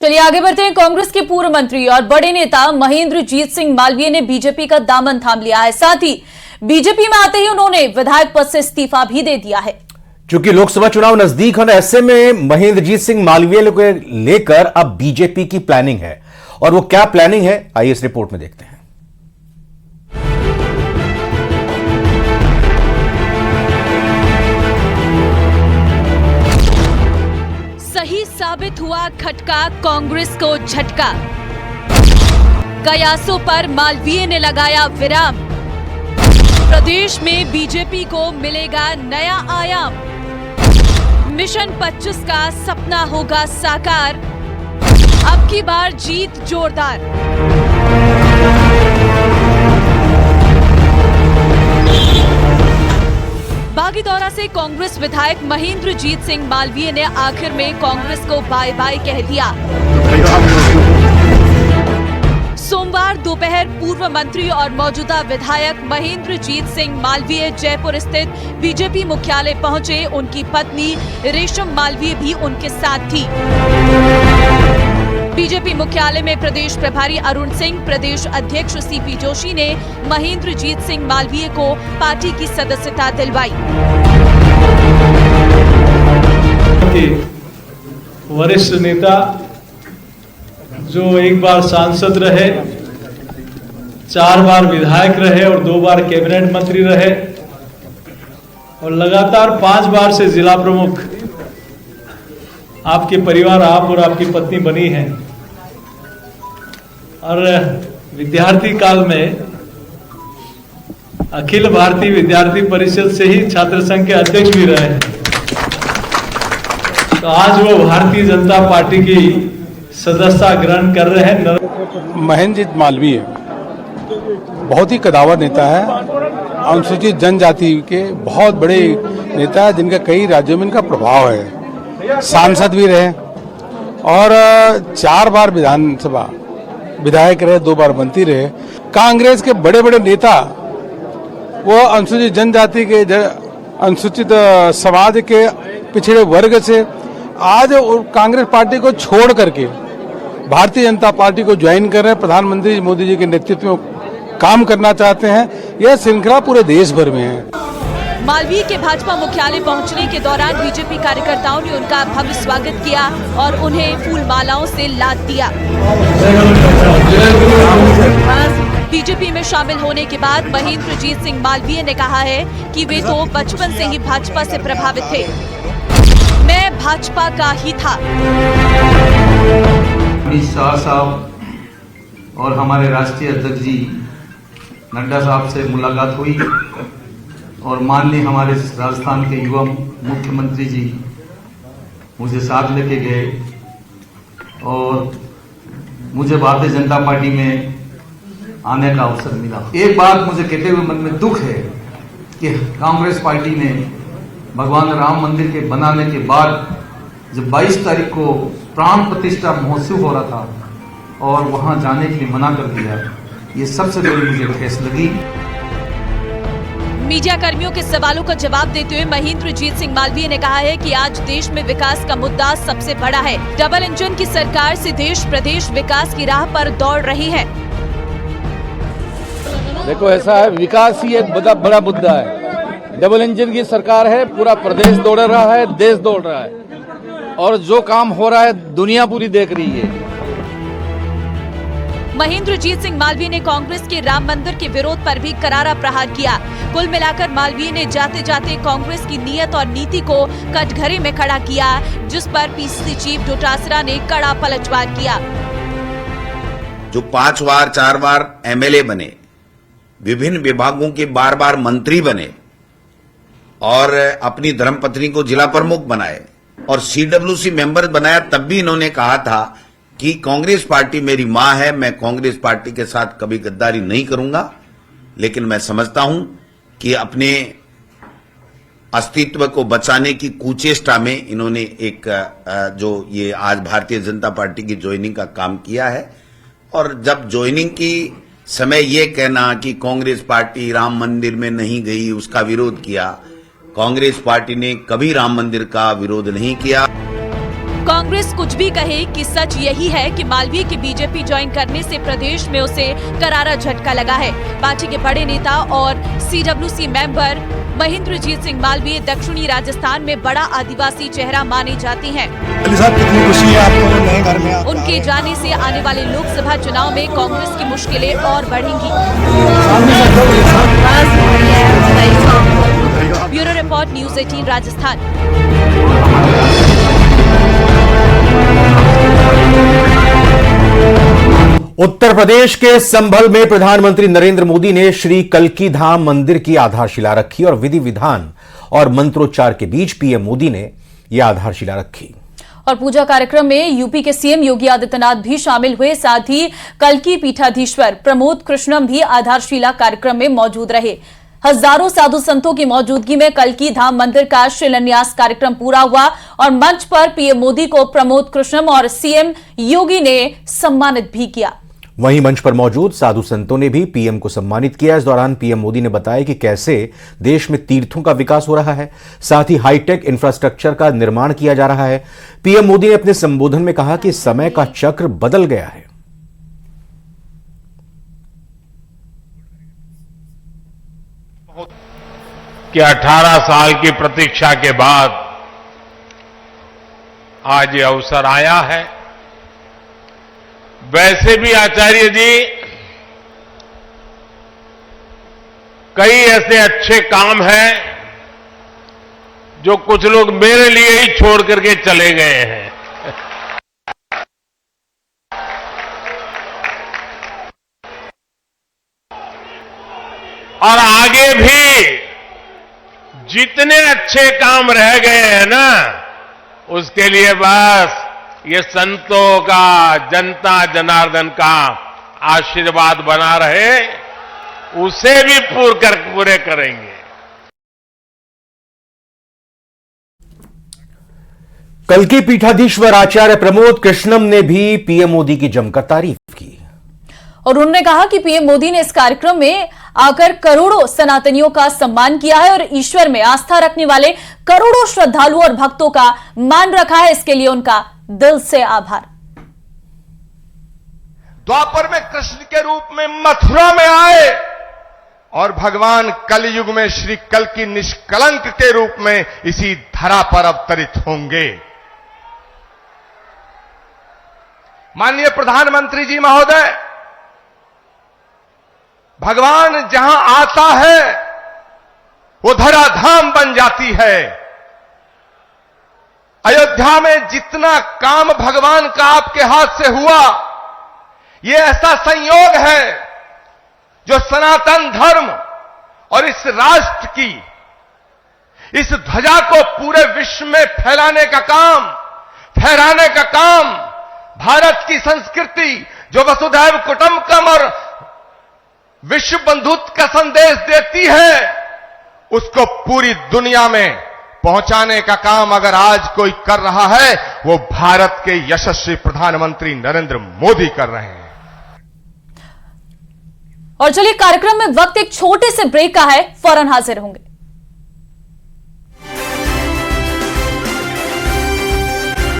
चलिए आगे बढ़ते हैं। कांग्रेस के पूर्व मंत्री और बड़े नेता महेंद्रजीत सिंह मालवीय ने बीजेपी का दामन थाम लिया है। साथ ही बीजेपी में आते ही उन्होंने विधायक पद से इस्तीफा भी दे दिया है। चूंकि लोकसभा चुनाव नजदीक है, ऐसे में महेंद्रजीत सिंह मालवीय को लेकर अब बीजेपी की प्लानिंग है। और वो क्या प्लानिंग है, आइए इस रिपोर्ट में देखते हैं। सही साबित हुआ खटका, कांग्रेस को झटका। कयासों पर मालवीय ने लगाया विराम। प्रदेश में बीजेपी को मिलेगा नया आयाम। मिशन 25 का सपना होगा साकार। अब की बार जीत जोरदार। बागीदौरा से कांग्रेस विधायक महेंद्रजीत सिंह मालवीय ने आखिर में कांग्रेस को बाय बाय कह दिया। सोमवार दोपहर पूर्व मंत्री और मौजूदा विधायक महेंद्रजीत सिंह मालवीय जयपुर स्थित बीजेपी मुख्यालय पहुंचे। उनकी पत्नी रेशम मालवीय भी उनके साथ थी। बीजेपी मुख्यालय में प्रदेश प्रभारी अरुण सिंह, प्रदेश अध्यक्ष सीपी जोशी ने महेंद्रजीत सिंह मालवीय को पार्टी की सदस्यता दिलवाई। वरिष्ठ नेता जो एक बार सांसद रहे, 4 बार विधायक रहे और 2 बार कैबिनेट मंत्री रहे और लगातार 5 बार से जिला प्रमुख आपके परिवार, आप और आपकी पत्नी बनी हैं। और विद्यार्थी काल में अखिल भारतीय विद्यार्थी परिषद से ही छात्र संघ के अध्यक्ष भी रहे हैं। तो आज वो भारतीय जनता पार्टी की सदस्यता ग्रहण कर रहे हैं। महेंद्रजीत मालवीय बहुत ही कदावर नेता है। अनुसूचित जनजाति के बहुत बड़े नेता है, जिनका कई राज्यों में इनका प्रभाव है। सांसद भी रहे और 4 बार विधानसभा विधायक रहे, 2 बार मंत्री रहे। कांग्रेस के बड़े बड़े नेता वो अनुसूचित जनजाति के, अनुसूचित समाज के पिछड़े वर्ग से आज कांग्रेस पार्टी को छोड़ करके भारतीय जनता पार्टी को ज्वाइन कर रहे हैं। प्रधानमंत्री मोदी जी के नेतृत्व में काम करना चाहते हैं। यह श्रृंखला पूरे देश भर में है। मालवीय के भाजपा मुख्यालय पहुंचने के दौरान बीजेपी कार्यकर्ताओं ने उनका भव्य स्वागत किया और उन्हें फूल मालाओं से लाद दिया। बीजेपी में शामिल होने के बाद महेंद्रजीत सिंह मालवीय ने कहा है कि वे तो बचपन से ही भाजपा से प्रभावित थे। मैं भाजपा का ही था। अमित शाह साहब और हमारे राष्ट्रीय अध्यक्ष जी नड्डा साहब से मुलाकात हुई और माननीय हमारे राजस्थान के युवा मुख्यमंत्री जी मुझे साथ लेके गए और मुझे भारतीय जनता पार्टी में आने का अवसर मिला। एक बात मुझे कहते हुए मन में दुख है कि कांग्रेस पार्टी ने भगवान राम मंदिर के बनाने के बाद जब 22 तारीख को प्राण प्रतिष्ठा महोत्सव हो रहा था और वहां जाने के लिए मना कर दिया, ये सबसे बड़ी मुझे ठेस लगी। मीडिया कर्मियों के सवालों का जवाब देते हुए महेंद्रजीत सिंह मालवीय ने कहा है कि आज देश में विकास का मुद्दा सबसे बड़ा है। डबल इंजन की सरकार से देश प्रदेश विकास की राह पर दौड़ रही है। देखो ऐसा है, विकास ही एक बड़ा मुद्दा है। डबल इंजन की सरकार है, पूरा प्रदेश दौड़ रहा है, देश दौड़ रहा है और जो काम हो रहा है दुनिया पूरी देख रही है। महेंद्रजीत सिंह मालवीय ने कांग्रेस के राम मंदिर के विरोध पर भी करारा प्रहार किया। कुल मिलाकर मालवीय ने जाते जाते कांग्रेस की नीयत और नीति को कटघरे में खड़ा किया, जिस पर पीसीसी चीफ डोटासरा ने कड़ा पलटवार किया। जो 5 बार 4 बार एमएलए बने, विभिन्न विभागों के बार मंत्री बने और अपनी धर्मपत्नी को जिला प्रमुख बनाए और सीडब्ल्यूसी मेंबर बनाया, तब भी इन्होंने कहा था कि कांग्रेस पार्टी मेरी मां है, मैं कांग्रेस पार्टी के साथ कभी गद्दारी नहीं करूंगा। लेकिन मैं समझता हूं कि अपने अस्तित्व को बचाने की कुचेष्टा में इन्होंने एक जो ये आज भारतीय जनता पार्टी की ज्वाइनिंग का काम किया है। और जब ज्वाइनिंग की समय ये कहना कि कांग्रेस पार्टी राम मंदिर में नहीं गई, उसका विरोध किया, कांग्रेस पार्टी ने कभी राम मंदिर का विरोध नहीं किया। कांग्रेस को कुछ भी कहे कि सच यही है कि मालवीय के बीजेपी ज्वाइन करने से प्रदेश में उसे करारा झटका लगा है। पार्टी के बड़े नेता और CWC मेंबर महेंद्रजीत सिंह मालवीय दक्षिणी राजस्थान में बड़ा आदिवासी चेहरा माने जाते हैं। कितनी खुशी है आपको नए घर में उनके जाने से आने वाले लोकसभा चुनाव में कांग्रेस की मुश्किलें और बढ़ेंगी। Bureau report, news 18 Rajasthan. Uttar Pradesh के संभल में प्रधानमंत्री नरेंद्र मोदी ने श्री कल्की धाम मंदिर की आधारशिला रखी और विधि विधान और मंत्रोच्चार के बीच पीएम मोदी ने यह आधारशिला रखी। और पूजा कार्यक्रम में यूपी के सीएम योगी आदित्यनाथ भी शामिल हुए। साथ ही कल्की पीठाधीश्वर प्रमोद कृष्णम भी आधारशिला कार्यक्रम में मौजूद रहे। हजारों साधु संतों की मौजूदगी में कल्की धाम मंदिर का शिलान्यास कार्यक्रम पूरा हुआ और मंच पर पीएम मोदी को प्रमोद कृष्णम और सीएम योगी ने सम्मानित भी किया। वहीं मंच पर मौजूद साधु संतों ने भी पीएम को सम्मानित किया। इस दौरान पीएम मोदी ने बताया कि कैसे देश में तीर्थों का विकास हो रहा है, साथ ही हाईटेक इंफ्रास्ट्रक्चर का निर्माण किया जा रहा है। पीएम मोदी ने अपने संबोधन में कहा कि समय का चक्र बदल गया है। कि 18 साल की प्रतीक्षा के बाद आज ये अवसर आया है। वैसे भी आचार्य जी कई ऐसे अच्छे काम हैं जो कुछ लोग मेरे लिए ही छोड़ करके चले गए हैं। और आगे भी जितने अच्छे काम रह गए हैं ना, उसके लिए बस ये संतों का, जनता जनार्दन का आशीर्वाद बना रहे, उसे भी पूरे करेंगे। कल्की पीठाधीश्वर आचार्य प्रमोद कृष्णम ने भी पीएम मोदी की जमकर तारीफ की और उन्होंने कहा कि पीएम मोदी ने इस कार्यक्रम में आकर करोड़ों सनातनियों का सम्मान किया है और ईश्वर में आस्था रखने वाले करोड़ों श्रद्धालुओं और भक्तों का मान रखा है। इसके लिए उनका दिल से आभार। द्वापर में कृष्ण के रूप में मथुरा में आए और भगवान कलयुग में श्री कल्की निष्कलंक के रूप में इसी धरा पर अवतरित होंगे। माननीय प्रधानमंत्री जी महोदय, भगवान जहां आता है वो धराधाम बन जाती है। अयोध्या में जितना काम भगवान का आपके हाथ से हुआ, ये ऐसा संयोग है जो सनातन धर्म और इस राष्ट्र की इस ध्वजा को पूरे विश्व में फहराने का काम भारत की संस्कृति जो वसुधैव कुटुंबकम और विश्व बंधुत्व का संदेश देती है, उसको पूरी दुनिया में पहुंचाने का काम अगर आज कोई कर रहा है, वो भारत के यशस्वी प्रधानमंत्री नरेंद्र मोदी कर रहे हैं। और चलिए, कार्यक्रम में वक्त एक छोटे से ब्रेक का है, फौरन हाजिर होंगे।